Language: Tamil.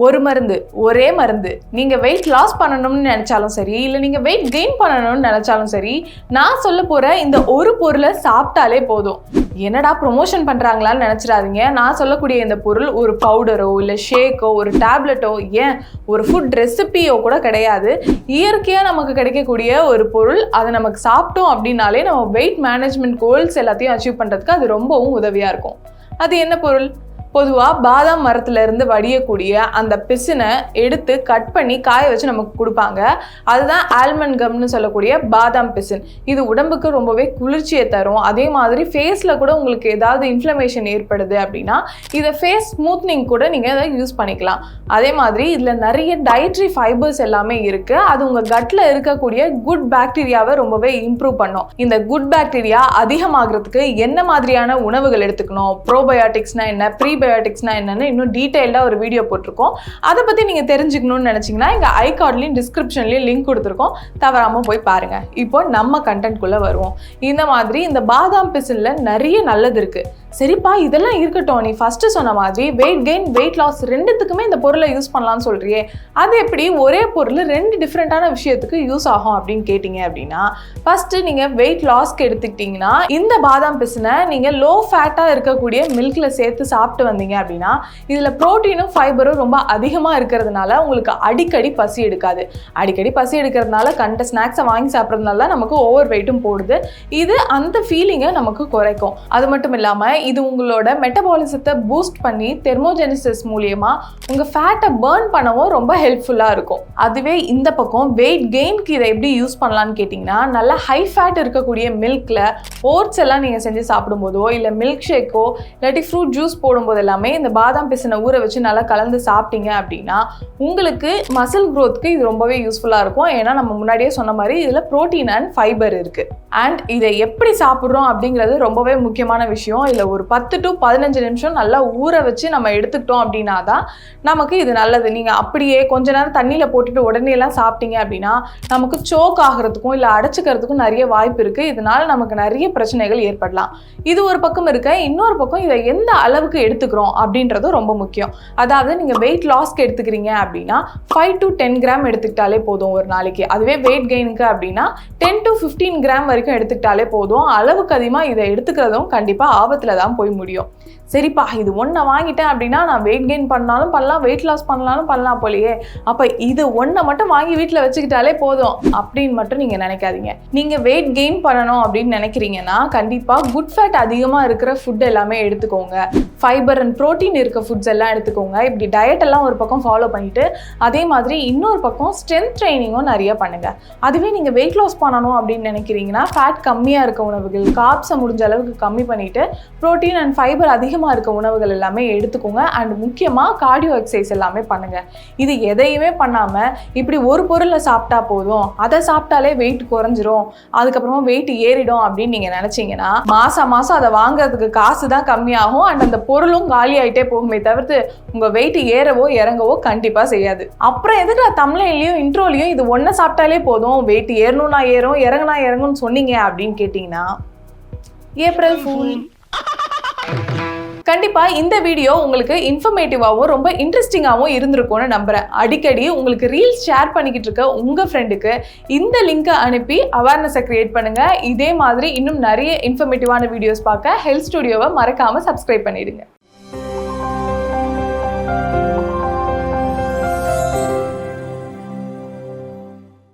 ஒரு மருந்து ஒரே மருந்து. நீங்க வெயிட் லாஸ் பண்ணணும்னு நினைச்சாலும் சரி, இல்ல நீங்க வெயிட் கெயின் பண்ணணும்னு நினைச்சாலும் சரி, நான் சொல்ல போற இந்த ஒரு பொருளை சாப்பிட்டாலே போதும். என்னடா ப்ரொமோஷன் பண்றாங்களான்னு நினைச்சிடாதீங்க. நான் சொல்லக்கூடிய இந்த பொருள் ஒரு பவுடரோ இல்ல ஷேக்கோ ஒரு டேப்லெட்டோ ஏன் ஒரு ஃபுட் ரெசிபியோ கூட கிடையாது. இயற்கையா நமக்கு கிடைக்கக்கூடிய ஒரு பொருள். அதை நமக்கு சாப்பிட்டோம் அப்படின்னாலே நம்ம வெயிட் மேனேஜ்மெண்ட் கோல்ஸ் எல்லாத்தையும் அச்சீவ் பண்றதுக்கு அது ரொம்பவும் உதவியா இருக்கும். அது என்ன பொருள்? பொதுவாக பாதாம் மரத்துல இருந்து வடியக்கூடிய அந்த பிசினை எடுத்து கட் பண்ணி காய வச்சு நமக்கு கொடுப்பாங்க. அதுதான் ஆல்மண்ட் கம்னு சொல்லக்கூடிய பாதாம் பிசின். இது உடம்புக்கு ரொம்பவே குளிர்ச்சியை தரும். அதே மாதிரி ஃபேஸில் கூட உங்களுக்கு ஏதாவது இன்ஃப்ளமேஷன் ஏற்படுது அப்படின்னா இதை ஃபேஸ் ஸ்மூத்னிங் கூட நீங்கள் அதை யூஸ் பண்ணிக்கலாம். அதே மாதிரி இதில் நிறைய டயட்ரி ஃபைபர்ஸ் எல்லாமே இருக்குது. அது உங்கள் கட்டில் இருக்கக்கூடிய குட் பாக்டீரியாவை ரொம்பவே இம்ப்ரூவ் பண்ணும். இந்த குட் பாக்டீரியா அதிகமாகிறதுக்கு என்ன மாதிரியான உணவுகள் எடுத்துக்கணும், ப்ரோபயோட்டிக்ஸ்னா என்ன, ப்ரீபயோட்டிக்ஸ்னா என்னன்னு இன்னும் டீடைல்டாக ஒரு வீடியோ போட்டிருக்கோம். அதை பற்றி நீங்கள் தெரிஞ்சுக்கணும்னு நினச்சிங்கன்னா இங்கே ஐகார்ட்லையும் டிஸ்கிரிப்ஷன்லையும் லிங்க் கொடுத்துருக்கோம். தவறாமல் போய் பாருங்கள். இப்போ நம்ம கண்டென்ட்குள்ளே வருவோம். இந்த மாதிரி இந்த பாதாம் பிசினில் நிறைய நல்லது இருக்குது. சரிப்பா, இதெல்லாம் இருக்கட்டும், நீ ஃபஸ்ட்டு சொன்ன மாதிரி வெயிட் கெயின் வெயிட் லாஸ் ரெண்டுத்துக்குமே இந்த பொருளை யூஸ் பண்ணலான்னு சொல்கிறியே, அது எப்படி ஒரே பொருள் ரெண்டு டிஃப்ரெண்ட்டான விஷயத்துக்கு யூஸ் ஆகும் அப்படின்னு கேட்டிங்க அப்படின்னா, ஃபஸ்ட்டு நீங்கள் வெயிட் லாஸ்க்கு எடுத்துக்கிட்டிங்கன்னா இந்த பாதாம் பிசினை நீங்கள் லோ ஃபேட்டாக இருக்கக்கூடிய மில்கில் சேர்த்து சாப்பிட்டு வந்தீங்க அப்படின்னா இதில் ப்ரோட்டீனும் ஃபைபரும் ரொம்ப அதிகமாக இருக்கிறதுனால உங்களுக்கு அடிக்கடி பசி எடுக்காது. அடிக்கடி பசி எடுக்கிறதுனால கண்ட ஸ்நாக்ஸை வாங்கி சாப்பிட்றதுனால தான் நமக்கு ஓவர் வெயிட்டும் போடுது. இது அந்த ஃபீலிங்கை நமக்கு குறைக்கும். அது மட்டும் இல்லாமல் இது உங்களோட மெட்டபாலிசத்தை பூஸ்ட் பண்ணி தெர்மோஜெனிசிஸ் மூலியமா உங்கள் ஃபேட்டை பர்ன் பண்ணவும் ரொம்ப ஹெல்ப்ஃபுல்லாக இருக்கும். அதுவே இந்த பக்கம் வெயிட் கெயின்க்கு இதை எப்படி யூஸ் பண்ணலான்னு கேட்டிங்கன்னா, நல்லா ஹை ஃபேட் இருக்கக்கூடிய மில்கில் ஓட்ஸ் எல்லாம் நீங்கள் செஞ்சு சாப்பிடும்போதோ இல்லை மில்க் ஷேக்கோ இல்லாட்டி ஃப்ரூட் ஜூஸ் போடும்போது எல்லாமே இந்த பாதாம் பிசினை ஊற வச்சு நல்லா கலந்து சாப்பிட்டீங்க அப்படின்னா உங்களுக்கு மசில் க்ரோத்துக்கு இது ரொம்பவே யூஸ்ஃபுல்லாக இருக்கும். ஏன்னா நம்ம முன்னாடியே சொன்ன மாதிரி இதில் ப்ரோட்டீன் அண்ட் ஃபைபர் இருக்குது. அண்ட் இதை எப்படி சாப்பிட்றோம் அப்படிங்கிறது ரொம்பவே முக்கியமான விஷயம். இல்லை ஒரு 10 to 15 நிமிஷம் நல்லா ஊற வச்சு நம்ம எடுத்துக்கிட்டோம் அப்படின்னா தான் நமக்கு இது நல்லது. நீங்கள் அப்படியே கொஞ்ச நேரம் தண்ணியில் போட்டுட்டு உடனே எல்லாம் சாப்பிட்டீங்க அப்படின்னா நமக்கு சோக் ஆகிறதுக்கும் இல்லை அடைச்சிக்கிறதுக்கும் நிறைய வாய்ப்பு இருக்குது. இதனால் நமக்கு நிறைய பிரச்சனைகள் ஏற்படலாம். இது ஒரு பக்கம் இருக்க, இன்னொரு பக்கம் இதை எந்த அளவுக்கு எடுத்துக்கிறோம் அப்படின்றதும் ரொம்ப முக்கியம். அதாவது நீங்கள் வெயிட் லாஸ்க்கு எடுத்துக்கிறீங்க அப்படின்னா 5 to 10 கிராம் எடுத்துக்கிட்டாலே போதும் ஒரு நாளைக்கு. அதுவே வெயிட் கெயினுக்கு அப்படின்னா 10 to 15 கிராம் வரைக்கும் எடுத்துக்கிட்டாலே போதும். அளவுக்கு அதிகமாக இதை எடுத்துக்கிறதும் கண்டிப்பாக ஆபத்தில் தான் போய் முடியும். சரிப்பா, இது ஒன்றை வாங்கிட்டேன் அப்படின்னா நான் வெயிட் கெயின் பண்ணாலும் பண்ணலாம், வெயிட் லாஸ் பண்ணாலும் பண்ணலாம் போலையே, அப்போ இது ஒன்றை மட்டும் வாங்கி வீட்டில் வச்சுக்கிட்டாலே போதும் அப்படின்னு மட்டும் நீங்கள் நினைக்காதீங்க. நீங்கள் வெயிட் கெயின் பண்ணணும் அப்படின்னு நினைக்கிறீங்கன்னா கண்டிப்பாக குட் ஃபேட் அதிகமாக இருக்கிற ஃபுட் எல்லாமே எடுத்துக்கோங்க. ஃபைபர் அண்ட் ப்ரோட்டீன் இருக்க ஃபுட்ஸ் எல்லாம் எடுத்துக்கோங்க. இப்படி டயட் எல்லாம் ஒரு பக்கம் ஃபாலோ பண்ணிட்டு அதே மாதிரி இன்னொரு பக்கம் ஸ்ட்ரென்த் ட்ரைனிங்கும் நிறைய பண்ணுங்க. அதுவே நீங்கள் வெயிட் லாஸ் பண்ணணும் அப்படின்னு நினைக்கிறீங்கன்னா ஃபேட் கம்மியாக இருக்க உணவுகள், கார்ப்ஸை முடிஞ்ச அளவுக்கு கம்மி பண்ணிட்டு ப்ரோட்டீன் அண்ட் ஃபைபர் அதிகமாக இருக்க உணவுகள் எல்லாமே எடுத்துக்கோங்க. அண்ட் முக்கியமாக கார்டியோ எக்ஸசைஸ் எல்லாமே பண்ணுங்க. இது எதையுமே பண்ணாமல் இப்படி ஒரு பொருளை சாப்பிட்டா போதும், அதை சாப்பிட்டாலே வெயிட் குறைஞ்சிரும், அதுக்கப்புறமா வெயிட் ஏறிடும் அப்படின்னு நீங்கள் நினச்சிங்கன்னா மாதம் அதை வாங்குறதுக்கு காசு தான் கம்மியாகும். அண்ட் அந்த பொருளும் காலி ஆகிட்டே போகுமே தவிர்த்து உங்கள் வெயிட் ஏறவோ இறங்கவோ கண்டிப்பாக செய்யாது. அப்புறம் எதுக்கு தம்ப்நெயிலையும் இன்ட்ரோலையும் இது ஒன்றை சாப்பிட்டாலே போதும், வெயிட் ஏறணும்னா ஏறும் இறங்குனா இறங்கும்னு சொன்னீங்க அப்படின்னு கேட்டிங்கன்னா ஏப்ரல் ஃபூல். கண்டிப்பாக இந்த வீடியோ உங்களுக்கு இன்ஃபர்மேட்டிவாகவும் ரொம்ப இன்ட்ரெஸ்டிங்காகவும் இருந்திருக்கும்னு நம்புகிறேன். அடிக்கடி உங்களுக்கு ரீல்ஸ் ஷேர் பண்ணிக்கிட்டு இருக்க உங்கள் ஃப்ரெண்டுக்கு இந்த லிங்கை அனுப்பி அவேர்னஸை க்ரியேட் பண்ணுங்கள். இதே மாதிரி இன்னும் நிறைய இன்ஃபர்மேட்டிவான வீடியோஸ் பார்க்க ஹெல்த் ஸ்டுடியோவை மறக்காமல் சப்ஸ்கிரைப் பண்ணிடுங்க.